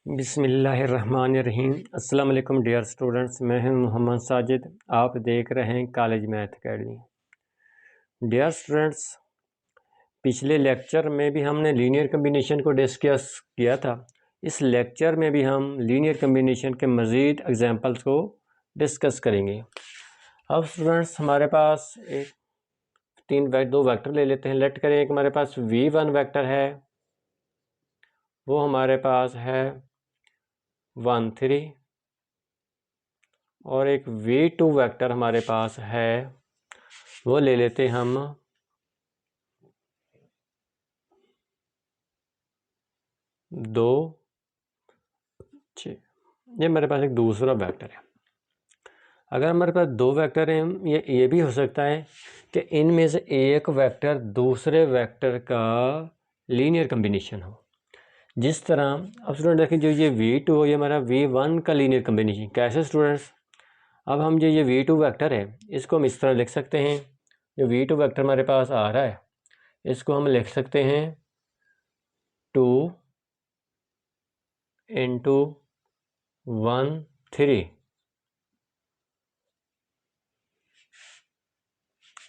बिस्मिल्लाहिर्रहमानिर्रहीम। अस्सलाम वालेकुम डियर स्टूडेंट्स, मैं हूं मोहम्मद साजिद। आप देख रहे हैं college math academy. Dear students, पिछले लेक्चर में भी हमने लीनियर कम्बिनेशन को डिस्कस किया था। इस लेक्चर में भी हम लीनियर कम्बिनेशन के मज़ीद एग्जांपल्स को डिस्कस करेंगे। अब स्टूडेंट्स, हमारे पास दो वेक्टर ले लेते हैं। लेट करें, एक हमारे पास v1 वेक्टर है, वो हमारे पास है 1 3, और एक v2 वेक्टर हमारे पास है, वो ले लेते हम 2 6। ये हमारे पास एक दूसरा वेक्टर है। अगर हमारे पास दो वेक्टर हैं, ये भी हो सकता है कि इनमें से एक वेक्टर दूसरे वेक्टर का लीनियर कम्बिनेशन हो। जिस तरह अब स्टूडेंट देखें, जो ये v2 हो, ये हमारा v1 का लीनियर कम्बिनेशन। कैसे स्टूडेंट्स? अब हम जो ये v2 वेक्टर है, इसको हम इस तरह लिख सकते हैं। जो v2 वेक्टर हमारे पास आ रहा है, इसको हम लिख सकते हैं 2 इंटू 1 3।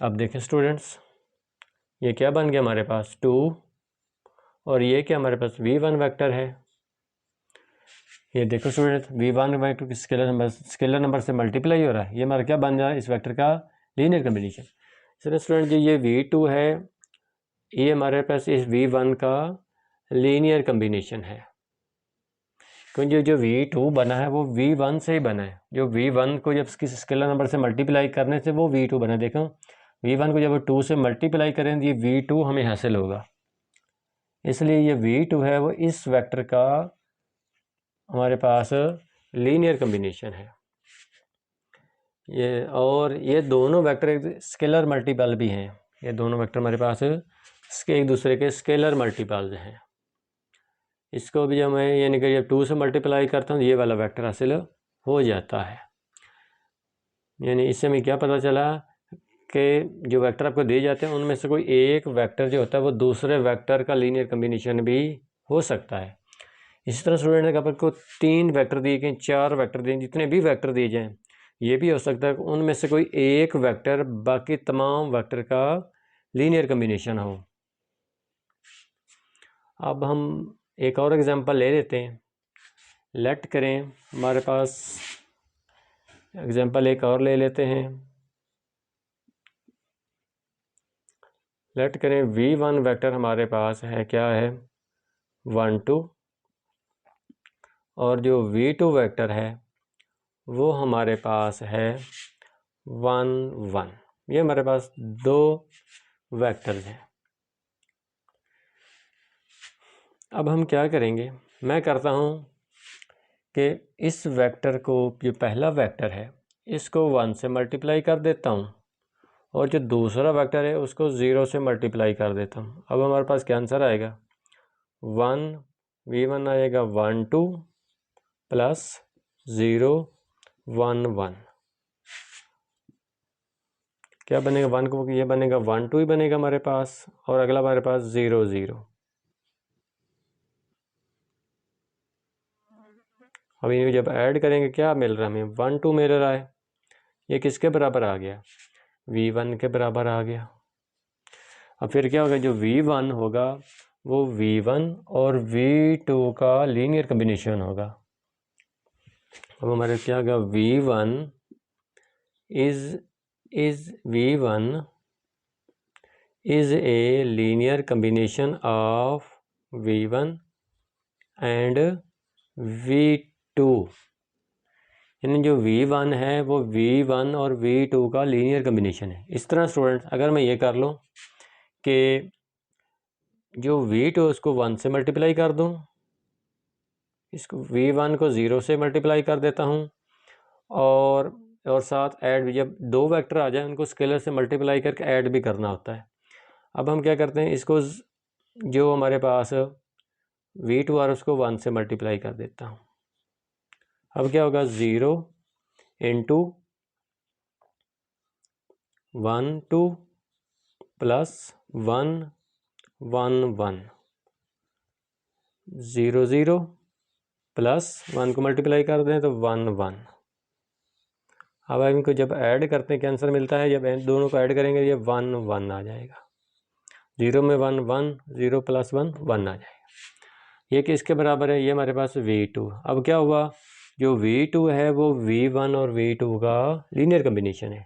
अब देखें स्टूडेंट्स, ये क्या बन गया हमारे पास 2, और ये क्या हमारे पास v1 वेक्टर है। ये देखो students, v1 vector scalar number से मल्टीप्लाई हो रहा है। ये हमारा क्या बन रहा है, इस वेक्टर का लीनियर कम्बिनेशन। इसलिए स्टूडेंट, जो ये v2 है, ये हमारे पास इस v1 का लीनियर कम्बिनेशन है। क्योंकि जो v2 बना है वो v1 से ही बना है। जो v1 को जब किसी स्केलर नंबर से मल्टीप्लाई करने से वो v2 बना। देखो, v1 को जब 2 से मल्टीप्लाई करें तो ये v2 हमें हासिल होगा। इसलिए ये v2 है, वो इस वेक्टर का हमारे पास लीनियर कम्बिनेशन है। ये दोनों वेक्टर एक स्केलर मल्टीपल भी हैं। ये दोनों वेक्टर हमारे पास एक दूसरे के स्केलर मल्टीपल्स हैं। इसको भी जब मैं यानी कि जब 2 से मल्टीप्लाई करता हूँ, ये वाला वेक्टर हासिल हो जाता है। यानी इससे हमें क्या पता चला कि जो वेक्टर आपको दिए जाते हैं, उनमें से कोई एक वेक्टर जो होता है वो दूसरे वेक्टर का लीनियर कम्बिनेशन भी हो सकता है। इसी तरह स्टूडेंट ने आपको 3 वेक्टर दिए गए, 4 वेक्टर दिए, जितने भी वेक्टर दिए जाएँ, ये भी हो सकता है कि उनमें से कोई एक वेक्टर बाकी तमाम वेक्टर का लीनियर कम्बिनेशन हो। अब हम एक और एग्जांपल ले लेते हैं। लेट करें, हमारे पास एग्जांपल एक और ले लेते हैं। लेट करें, v1 वेक्टर हमारे पास है, क्या है 1 2, और जो v2 वेक्टर है वो हमारे पास है 1 1। ये हमारे पास दो वेक्टर्स हैं। अब हम क्या करेंगे, मैं करता हूँ कि इस वेक्टर को, जो पहला वेक्टर है, इसको 1 से मल्टीप्लाई कर देता हूँ, और जो दूसरा वेक्टर है उसको 0 से मल्टीप्लाई कर देता हूँ। अब हमारे पास क्या आंसर आएगा, 1 v1 आएगा 1 2 प्लस 0 1 1। क्या बनेगा, 1 को ये बनेगा 1 2 ही बनेगा हमारे पास, और अगला हमारे पास 0 0। अब ये जब ऐड करेंगे क्या मिल रहा है हमें, 1 2 मिल रहा है। ये किसके बराबर आ गया, v1 के बराबर आ गया। अब फिर क्या होगा, जो v1 होगा वो v1 और v2 का लीनियर कम्बिनेशन होगा। अब हमारे क्या होगा, v1 is a linear combination of v1 and v2। यानी जो v1 है वो v1 और v2 का लीनियर कम्बिनेशन है। इस तरह स्टूडेंट्स, अगर मैं ये कर लूँ कि जो v2 उसको 1 से मल्टीप्लाई कर दूँ, इसको v1 को 0 से मल्टीप्लाई कर देता हूँ, और साथ ऐड, जब दो वेक्टर आ जाए उनको स्केलर से मल्टीप्लाई करके ऐड भी करना होता है। अब हम क्या करते हैं, इसको जो हमारे पास v2 और उसको 1 से मल्टीप्लाई कर देता हूँ। अब क्या होगा, 0 इंटू 1 2 प्लस 1 1 1, 0 0 प्लस 1 को मल्टीप्लाई कर दें तो 1 1। अब इनको जब ऐड करते हैं क्या आंसर मिलता है, जब दोनों को ऐड करेंगे ये 1 1 आ जाएगा। 0 में 1 1, 0 प्लस 1 1 आ जाएगा। ये किसके बराबर है, ये हमारे पास V2। अब क्या हुआ, जो V2 है वो V1 और V2 का लीनियर कम्बिनेशन है,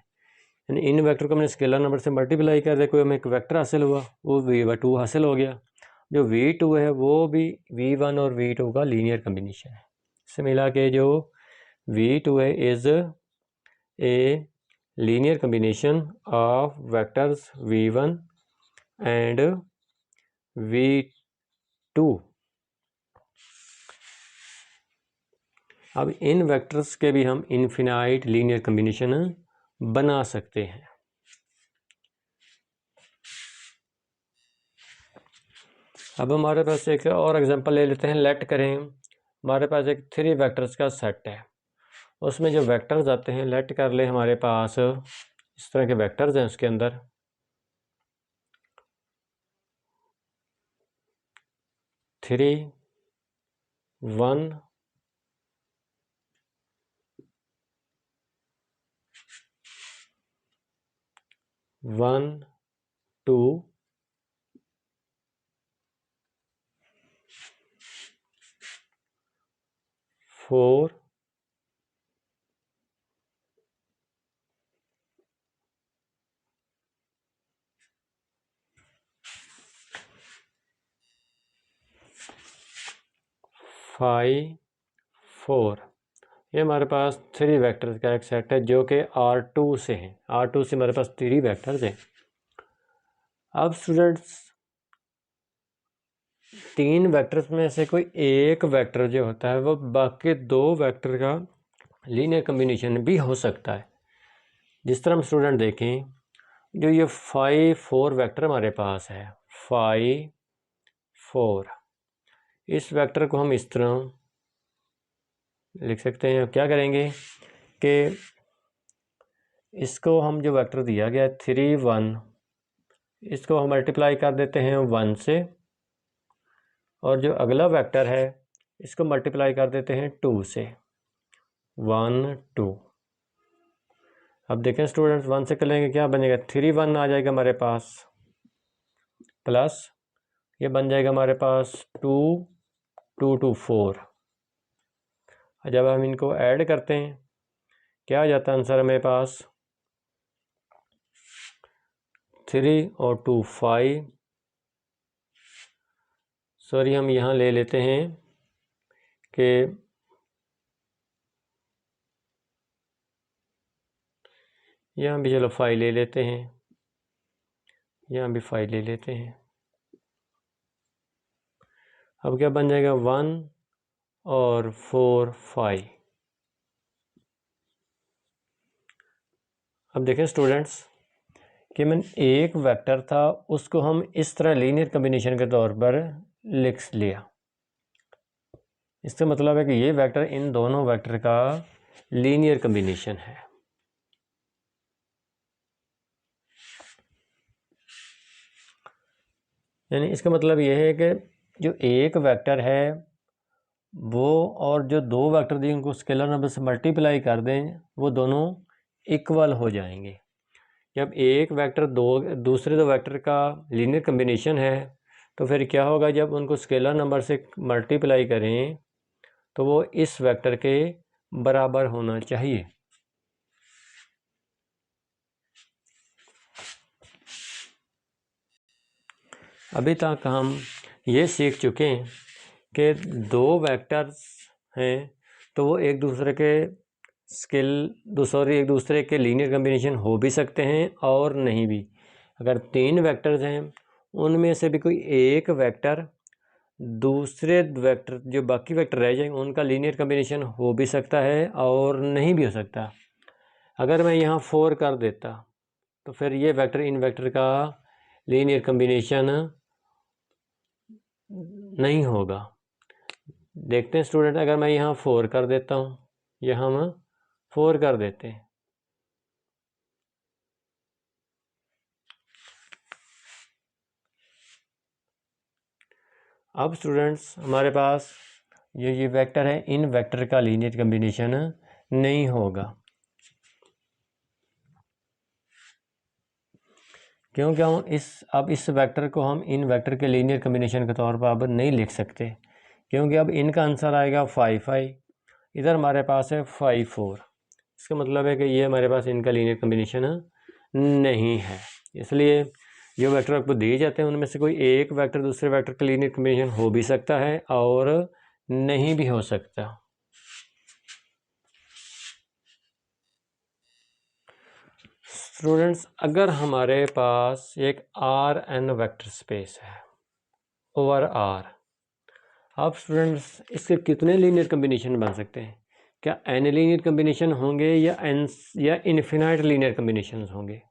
यानी इन वेक्टर को हमने स्केलर नंबर से मल्टीप्लाई कर दिया, कोई हमें एक वेक्टर हासिल हुआ, वो V2 हासिल हो गया। जो V2 है वो भी V1 और V2 का लीनियर कम्बिनेशन है। इससे मिला के जो V2 है is a linear combination of vectors V1 and V2। अब इन वेक्टर्स के भी हम इनफिनाइट लीनियर कम्बिनेशन बना सकते हैं। अब हमारे पास एक और एग्जांपल ले लेते हैं। लेट करें हमारे पास एक 3 वेक्टर्स का सेट है, उसमें जो वेक्टर्स आते हैं, लेट कर ले हमारे पास इस तरह के वेक्टर्स हैं, उसके अंदर 3 1 1 2 4 5 4। ये हमारे पास 3 वेक्टर्स का एक सेट है जो कि R2 से है। R2 से हमारे पास 3 वेक्टर्स हैं। अब स्टूडेंट्स 3 वेक्टर्स में से कोई एक वेक्टर जो होता है वो बाकी 2 वेक्टर का लीनियर कम्बिनेशन भी हो सकता है। जिस तरह हम स्टूडेंट देखें, जो ये 5 4 वेक्टर हमारे पास है, 5 4, इस वेक्टर को हम इस तरह लिख सकते हैं। क्या करेंगे कि इसको हम जो वेक्टर दिया गया 3 1, इसको हम मल्टीप्लाई कर देते हैं 1 से, और जो अगला वेक्टर है इसको मल्टीप्लाई कर देते हैं 2 से, 1 2। अब देखें स्टूडेंट्स, 1 से कर लेंगे क्या बनेगा, 3 1 आ जाएगा हमारे पास, प्लस ये बन जाएगा हमारे पास 2 2 2 4। जब हम इनको ऐड करते हैं क्या आ जाता है आंसर हमें पास, 3 और 2 5। सॉरी, हम यहाँ ले लेते हैं कि यहाँ भी चलो 5 ले लेते हैं, यहाँ भी 5 ले लेते हैं। अब क्या बन जाएगा, 1 और 4 5। अब देखें स्टूडेंट्स कि मैंने एक वेक्टर था उसको हम इस तरह लीनियर कम्बिनेशन के तौर पर लिख लिया। इसका मतलब है कि ये वेक्टर इन दोनों वेक्टर का लीनियर कम्बिनेशन है। यानी इसका मतलब यह है कि जो एक वेक्टर है वो और जो 2 वेक्टर दिए उनको स्केलर नंबर से मल्टीप्लाई कर दें, वो दोनों इक्वल हो जाएंगे। जब एक वेक्टर दूसरे 2 वेक्टर का लीनियर कम्बिनेशन है तो फिर क्या होगा, जब उनको स्केलर नंबर से मल्टीप्लाई करें तो वो इस वेक्टर के बराबर होना चाहिए। अभी तक हम ये सीख चुके हैं कि 2 वेक्टर्स हैं तो वो एक दूसरे के एक दूसरे के लीनियर कम्बिनेशन हो भी सकते हैं और नहीं भी। अगर 3 वेक्टर्स हैं उनमें से भी कोई एक वेक्टर दूसरे वेक्टर, जो बाकी वेक्टर रह जाएंगे, उनका लीनियर कम्बिनेशन हो भी सकता है और नहीं भी हो सकता। अगर मैं यहाँ 4 कर देता तो फिर ये वेक्टर इन वेक्टर का लीनियर कम्बिनेशन नहीं होगा। देखते हैं स्टूडेंट, अगर मैं यहाँ 4 कर देता हूँ, यहाँ हम 4 कर देते हैं, अब स्टूडेंट्स हमारे पास ये वेक्टर है, इन वेक्टर का लीनियर कम्बिनेशन नहीं होगा। क्योंकि हम इस वेक्टर को हम इन वेक्टर के लीनियर कम्बिनेशन के तौर पर अब नहीं लिख सकते, क्योंकि अब इनका आंसर आएगा 5, इधर हमारे पास है 5, 4। इसका मतलब है कि ये हमारे पास इनका लीनियर कम्बिनेशन नहीं है। इसलिए जो वेक्टर आपको दिए जाते हैं उनमें से कोई एक वेक्टर दूसरे वेक्टर का लीनियर कम्बिनेशन हो भी सकता है और नहीं भी हो सकता। स्टूडेंट्स, अगर हमारे पास एक Rn वेक्टर स्पेस है ओवर R, अब स्टूडेंट्स इसके कितने लीनियर कम्बिनेशन बन सकते हैं? क्या n लीनियर कम्बिनेशन होंगे या इन्फिनाइट लीनियर कम्बिनेशन होंगे?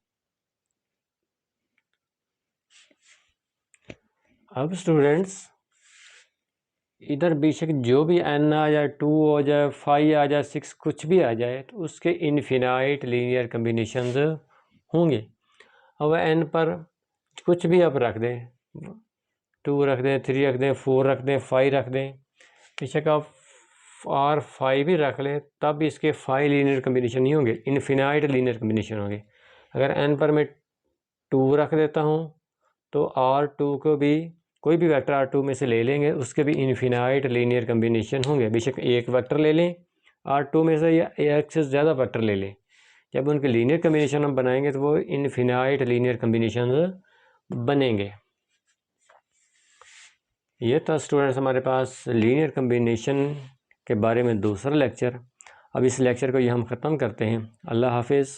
अब स्टूडेंट्स इधर बेशक जो भी n आ जाए, 2 हो जाए, 5 आ जाए, 6 कुछ भी आ जाए, तो उसके इन्फिनाइट लीनियर कम्बिनेशंस होंगे। अब n पर कुछ भी आप रख दें, 2 रख दें, 3 रख दें, 4 रख दें, 5 रख दें, बेशक आप R5 भी रख लें, तब भी इसके 5 लीनियर कम्बिनेशन नहीं होंगे, इन्फिनाइट लीनियर कम्बिनेशन होंगे। अगर n पर मैं 2 रख देता हूँ तो R2 को भी कोई भी वेक्टर R2 में से ले लेंगे, उसके भी इन्फिनाइट लीनियर कम्बिनेशन होंगे। बेशक एक वेक्टर ले लें R2 में से या एक से ज़्यादा वेक्टर ले लें, जब उनके लीनियर कम्बिनेशन हम बनाएंगे तो वो इन्फिनाइट लीनियर कम्बिनेशन बनेंगे। ये था स्टूडेंट्स हमारे पास लीनियर कम्बिनेशन के बारे में दूसरा लेक्चर। अब इस लेक्चर को ये हम ख़त्म करते हैं। अल्लाह हाफिज़।